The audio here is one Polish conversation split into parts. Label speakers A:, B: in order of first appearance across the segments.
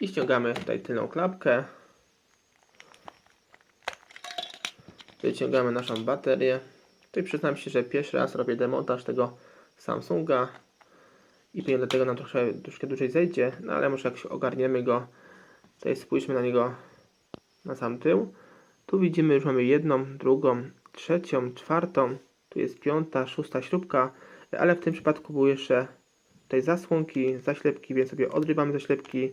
A: I ściągamy tutaj tylną klapkę. Wyciągamy naszą baterię. Tutaj przyznam się, że pierwszy raz robię demontaż tego Samsunga i pewnie dlatego nam troszkę dłużej zejdzie, no ale może jak się ogarniemy go. Tutaj spójrzmy na niego na sam tył. Tu widzimy, już mamy jedną, drugą, trzecią, czwartą, tu jest piąta, szósta śrubka, ale w tym przypadku były jeszcze tutaj zasłonki, zaślepki, więc sobie odrywamy zaślepki,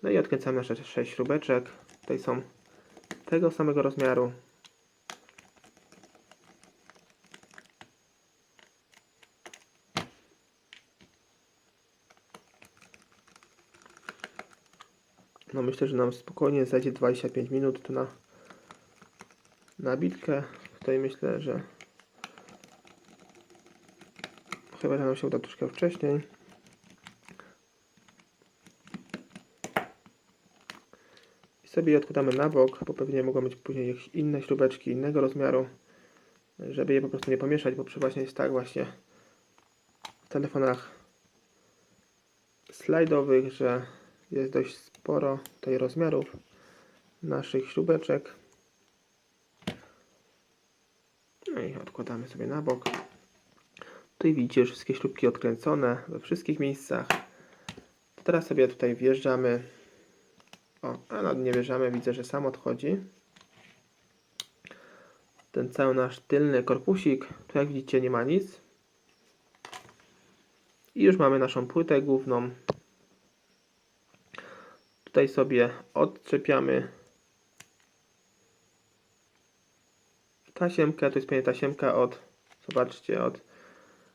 A: no i odkręcamy nasze 6 śrubeczek. Tutaj są tego samego rozmiaru. No myślę, że nam spokojnie zajdzie 25 minut to na bitkę. Tutaj myślę, że chyba, że nam się uda troszkę wcześniej. I sobie je odkładamy na bok, bo pewnie mogą być później jakieś inne śrubeczki innego rozmiaru, żeby je po prostu nie pomieszać, bo przeważnie jest tak właśnie w telefonach slajdowych, że jest dość sporo tutaj rozmiarów naszych śrubeczek. No i odkładamy sobie na bok. Tutaj widzicie wszystkie śrubki odkręcone we wszystkich miejscach. To teraz sobie tutaj wjeżdżamy. O, a nie wjeżdżamy, widzę, że sam odchodzi. Ten cały nasz tylny korpusik, tu jak widzicie nie ma nic. I już mamy naszą płytę główną. Tutaj sobie odczepiamy tasiemkę, to jest pewnie tasiemka zobaczcie, od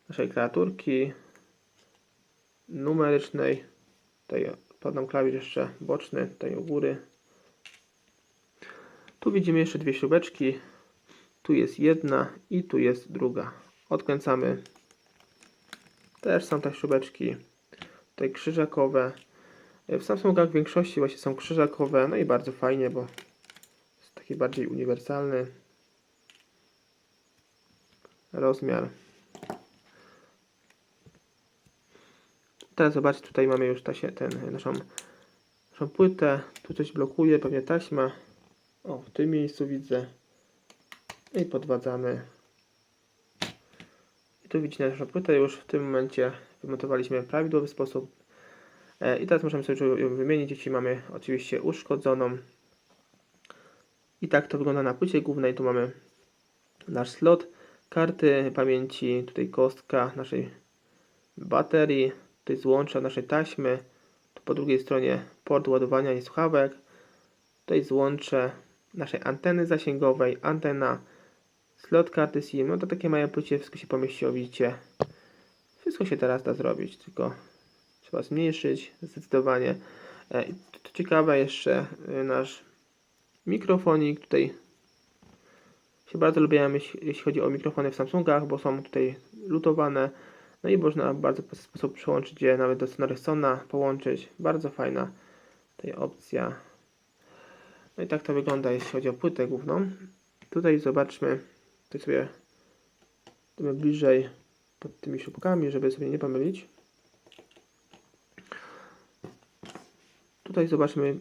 A: naszej klawiaturki numerycznej. Tutaj podam klawisz jeszcze boczny, tutaj u góry. Tu widzimy jeszcze dwie śrubeczki. Tu jest jedna i tu jest druga. Odkręcamy. Też są te śrubeczki tutaj krzyżakowe. W Samsungach w większości właśnie są krzyżakowe. No i bardzo fajnie, bo jest taki bardziej uniwersalny rozmiar. Teraz zobaczcie, tutaj mamy już naszą płytę. Tu coś blokuje, pewnie taśma. O, w tym miejscu widzę. I podwadzamy. I tu widzicie naszą płytę. Już w tym momencie wymontowaliśmy w prawidłowy sposób. I teraz możemy sobie ją wymienić, jeśli mamy oczywiście uszkodzoną. I tak to wygląda na płycie głównej. Tu mamy nasz slot karty pamięci, tutaj kostka naszej baterii, tutaj złącza naszej taśmy, tu po drugiej stronie port ładowania i słuchawek, tutaj złącze naszej anteny zasięgowej, antena, slot karty SIM. No to takie małe płycie, wszystko się pomieściło, widzicie. Wszystko się teraz da zrobić, tylko trzeba zmniejszyć zdecydowanie. To ciekawe jeszcze nasz mikrofonik. Tutaj się bardzo lubiłem, jeśli chodzi o mikrofony w Samsungach, bo są tutaj lutowane. No i można w bardzo prosty sposób przełączyć je nawet do Sonarysona, połączyć. Bardzo fajna tutaj opcja. No i tak to wygląda, jeśli chodzi o płytę główną. Tutaj zobaczmy, tutaj sobie idziemy bliżej pod tymi śrubkami, żeby sobie nie pomylić. Tutaj zobaczmy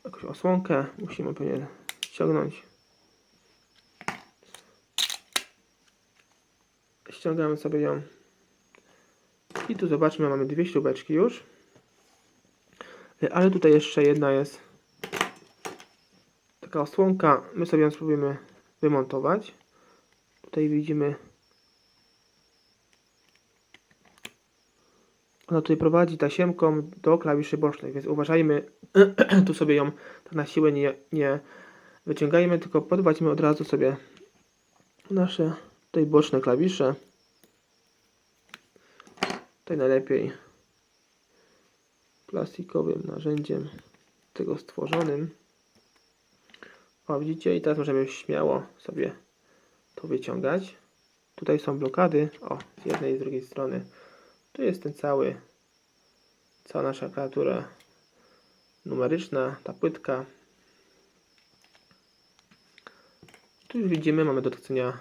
A: jakąś osłonkę, musimy pewnie ściągnąć. Ściągamy sobie ją. I tu zobaczmy, mamy dwie śrubeczki już. Ale tutaj jeszcze jedna jest taka osłonka. My sobie ją spróbujemy wymontować. Tutaj widzimy, ona tutaj prowadzi tasiemką do klawiszy bocznych, więc uważajmy, tu sobie ją tak na siłę nie wyciągajmy, tylko podwadzimy od razu sobie nasze tutaj boczne klawisze. Tutaj najlepiej plastikowym narzędziem tego stworzonym. O, widzicie? I teraz możemy śmiało sobie to wyciągać. Tutaj są blokady, o, z jednej i z drugiej strony. Tu jest cała nasza klawiatura numeryczna, ta płytka. Tu już widzimy, mamy do odkręcenia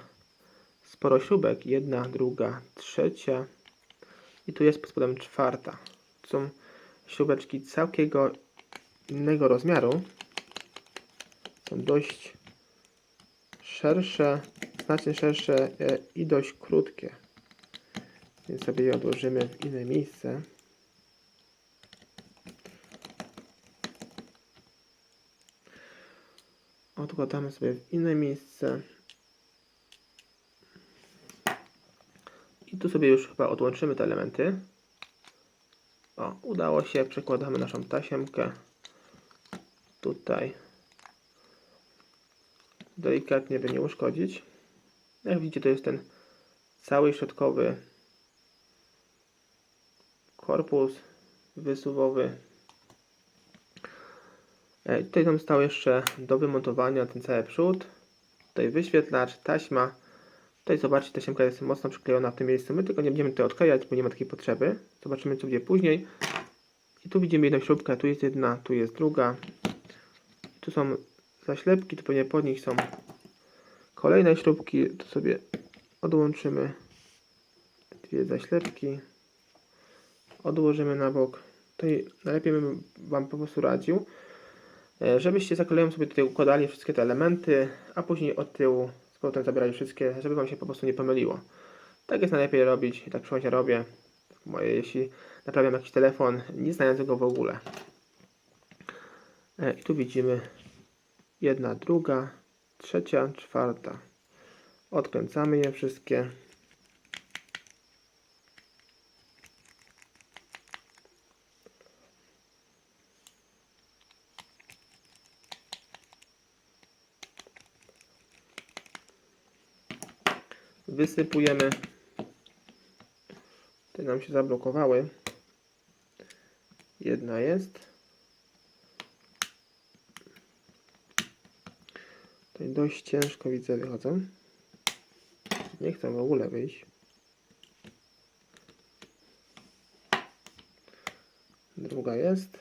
A: sporo śrubek. Jedna, druga, trzecia. I tu jest pod spodem czwarta. To są śrubeczki innego rozmiaru. Są dość szersze, znacznie szersze i dość krótkie. Więc sobie je odłożymy w inne miejsce. Odkładamy sobie w inne miejsce. I tu sobie już chyba odłączymy te elementy. O, udało się. Przekładamy naszą tasiemkę tutaj. Delikatnie, by nie uszkodzić. Jak widzicie, to jest ten cały środkowy korpus wysuwowy. Tutaj nam stał jeszcze do wymontowania ten cały przód. Tutaj wyświetlacz, taśma. Tutaj zobaczcie, tasiemka jest mocno przyklejona w tym miejscu. My tylko nie będziemy tutaj odklejać, bo nie ma takiej potrzeby. Zobaczymy, co będzie później. I tu widzimy jedną śrubkę. Tu jest jedna, tu jest druga. Tu są zaślepki, tu pewnie pod nich są kolejne śrubki. Tu sobie odłączymy dwie zaślepki. Odłożymy na bok. Tutaj najlepiej bym Wam po prostu radził, żebyście za koleją sobie tutaj układali wszystkie te elementy, a później od tyłu z powrotem zabierali wszystkie, żeby Wam się po prostu nie pomyliło. Tak jest najlepiej robić i tak przynajmniej robię. Jeśli naprawiam jakiś telefon, nie znając go w ogóle. I tu widzimy jedna, druga, trzecia, czwarta. Odkręcamy je wszystkie. Wysypujemy. Te nam się zablokowały. Jedna jest. Tutaj dość ciężko widzę wychodzą. Nie chcę w ogóle wyjść. Druga jest.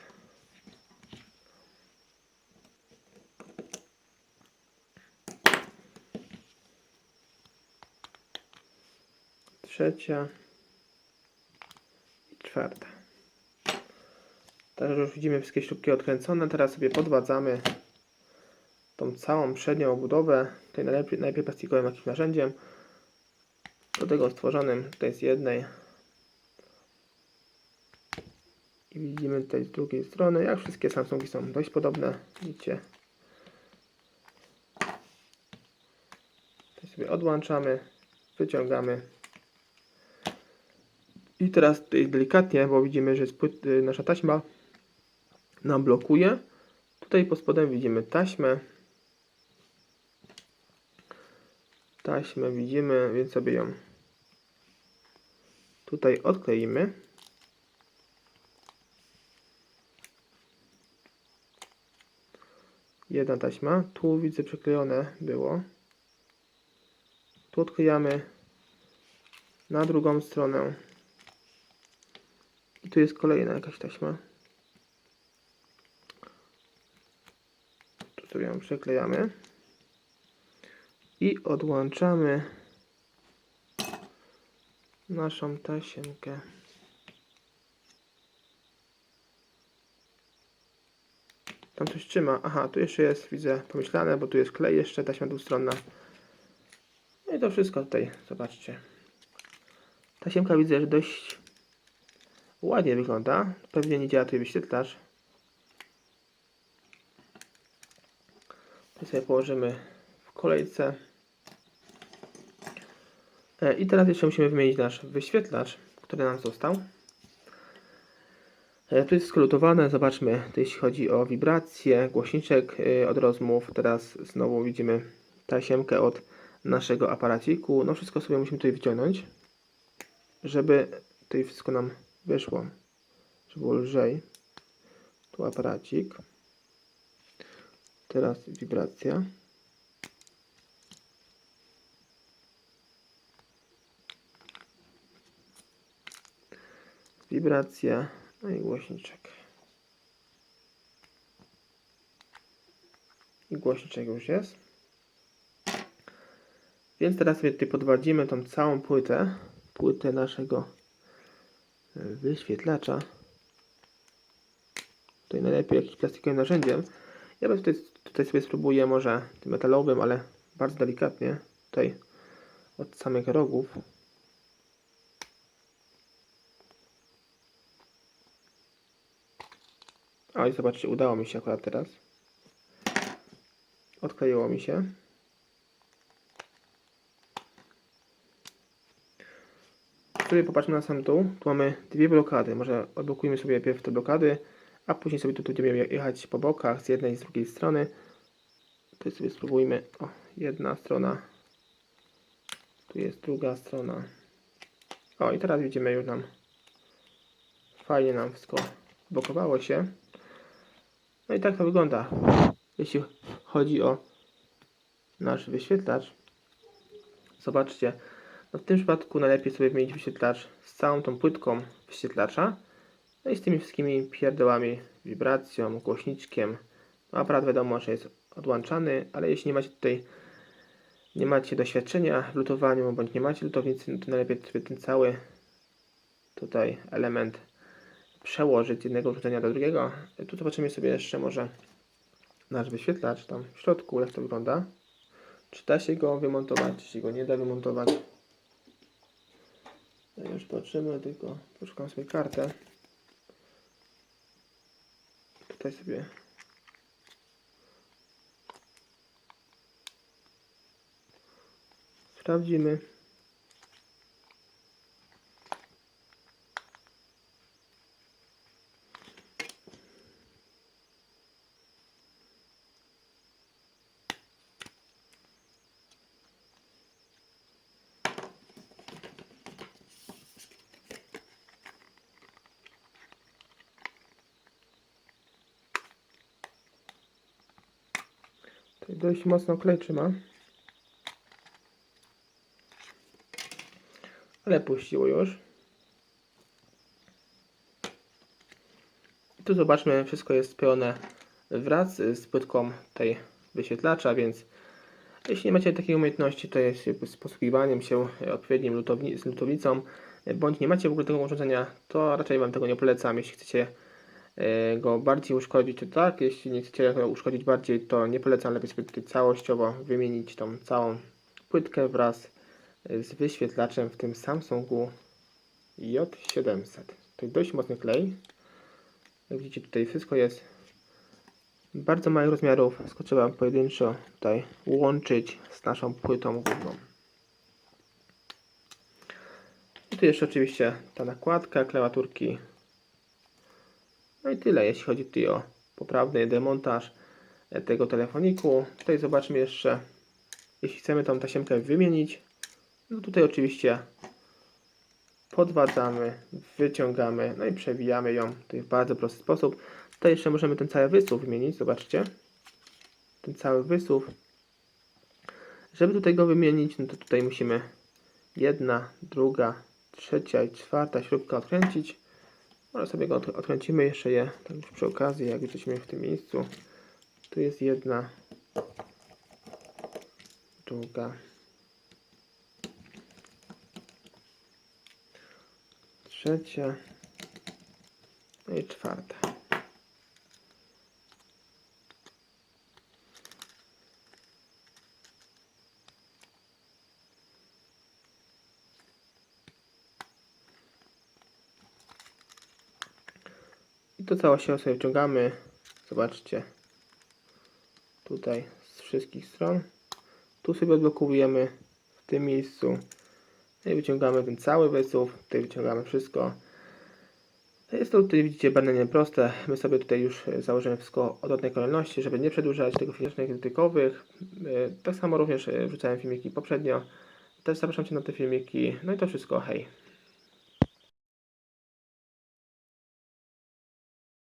A: Trzecia i czwarta. Teraz już widzimy wszystkie śrubki odkręcone. Teraz sobie podwadzamy tą całą przednią obudowę. Tutaj najlepiej plastikowym jakimś narzędziem. Do tego stworzonym tutaj z jednej. I widzimy tutaj z drugiej strony, jak wszystkie Samsungi są dość podobne. Widzicie. Tutaj sobie odłączamy, wyciągamy. I teraz tutaj delikatnie, bo widzimy, że nasza taśma nam blokuje. Tutaj pod spodem widzimy taśmę. Taśmę widzimy, więc sobie ją tutaj odkleimy. Jedna taśma. Tu widzę przyklejone było. Tu odklejamy na drugą stronę. I tu jest kolejna jakaś taśma. Tu sobie ją przyklejamy. I odłączamy naszą tasiemkę. Tam coś trzyma. Aha, tu jeszcze jest, widzę, pomyślane, bo tu jest klej jeszcze, taśma dwustronna. No i to wszystko tutaj, zobaczcie. Tasiemka widzę, że dość ładnie wygląda. Pewnie nie działa tutaj wyświetlacz. To sobie położymy w kolejce. I teraz jeszcze musimy wymienić nasz wyświetlacz, który nam został. Tu jest skolutowane, zobaczmy, to jeśli chodzi o wibrację, głośniczek od rozmów. Teraz znowu widzimy tasiemkę od naszego aparaciku. No wszystko sobie musimy tutaj wyciągnąć, żeby tutaj wszystko nam wyszło, żeby było lżej. Tu aparacik. Teraz wibracja. Wibracja, no i głośniczek. I głośniczek już jest. Więc teraz sobie tutaj podwadzimy tą całą płytę naszego wyświetlacza. tutaj najlepiej jakimś plastikowym narzędziem. Ja bym tutaj sobie spróbuję może tym metalowym, ale bardzo delikatnie, tutaj od samych rogów. O, i zobaczcie, udało mi się akurat teraz. Odkleiło mi się. Sobie popatrzmy na sam dół. Tu mamy dwie blokady. Może odblokujmy sobie najpierw te blokady, a później sobie tu będziemy jechać po bokach z jednej i z drugiej strony. Tu sobie spróbujmy. O, jedna strona. Tu jest druga strona. O, i teraz widzimy, już nam fajnie nam wszystko blokowało się. No i tak to wygląda, jeśli chodzi o nasz wyświetlacz. Zobaczcie, no w tym przypadku najlepiej sobie wymienić wyświetlacz z całą tą płytką wyświetlacza, no i z tymi wszystkimi pierdołami, wibracją, głośniczkiem. No aparat wiadomo, że jest odłączany, ale jeśli nie macie doświadczenia w lutowaniu, bądź nie macie lutownicy, no to najlepiej sobie ten cały tutaj element przełożyć z jednego urządzenia do drugiego. Tu zobaczymy sobie jeszcze może nasz wyświetlacz tam w środku, jak to wygląda. Czy da się go wymontować, czy się go nie da wymontować. No już patrzymy, tylko poszukam sobie kartę. Tutaj sobie sprawdzimy. Tutaj dość mocno klej trzyma. Ale puściło już. Tu zobaczmy, wszystko jest pełne wraz z płytką tej wyświetlacza, więc jeśli nie macie takiej umiejętności, to jest z posługiwaniem się odpowiednim lutownicą, bądź nie macie w ogóle tego urządzenia, to raczej Wam tego nie polecam. Jeśli chcecie go bardziej uszkodzić, to tak, jeśli nie chcecie go uszkodzić bardziej, to nie polecam, lepiej sobie tutaj całościowo wymienić tą całą płytkę wraz z wyświetlaczem w tym Samsungu J700. To jest dość mocny klej. Jak widzicie, tutaj wszystko jest bardzo małych rozmiarów, wszystko trzeba pojedynczo tutaj łączyć z naszą płytą główną. I tu jeszcze oczywiście ta nakładka, klawiaturki. No i tyle, jeśli chodzi tutaj o poprawny demontaż tego telefoniku. Tutaj zobaczmy jeszcze, jeśli chcemy tą tasiemkę wymienić, no tutaj oczywiście podwadzamy, wyciągamy, no i przewijamy ją tutaj w bardzo prosty sposób. Tutaj jeszcze możemy ten cały wysuw wymienić, zobaczcie. Ten cały wysuw. Żeby tutaj go wymienić, no to tutaj musimy jedna, druga, trzecia i czwarta śrubka odkręcić. Może sobie go odkręcimy jeszcze je tak już przy okazji, jak jesteśmy w tym miejscu. Tu jest jedna, druga, trzecia, no i czwarta. I to całość sobie wciągamy. Zobaczcie. Tutaj z wszystkich stron. Tu sobie odblokowujemy w tym miejscu. No i wyciągamy ten cały wysuw. Tutaj wyciągamy wszystko. Jest to tutaj, widzicie, bardzo proste. My sobie tutaj już założymy wszystko od odnej kolejności, żeby nie przedłużać tego filmików krytykowych. Tak samo również wrzucałem filmiki poprzednio. Też zapraszam Cię na te filmiki. No i to wszystko. Hej!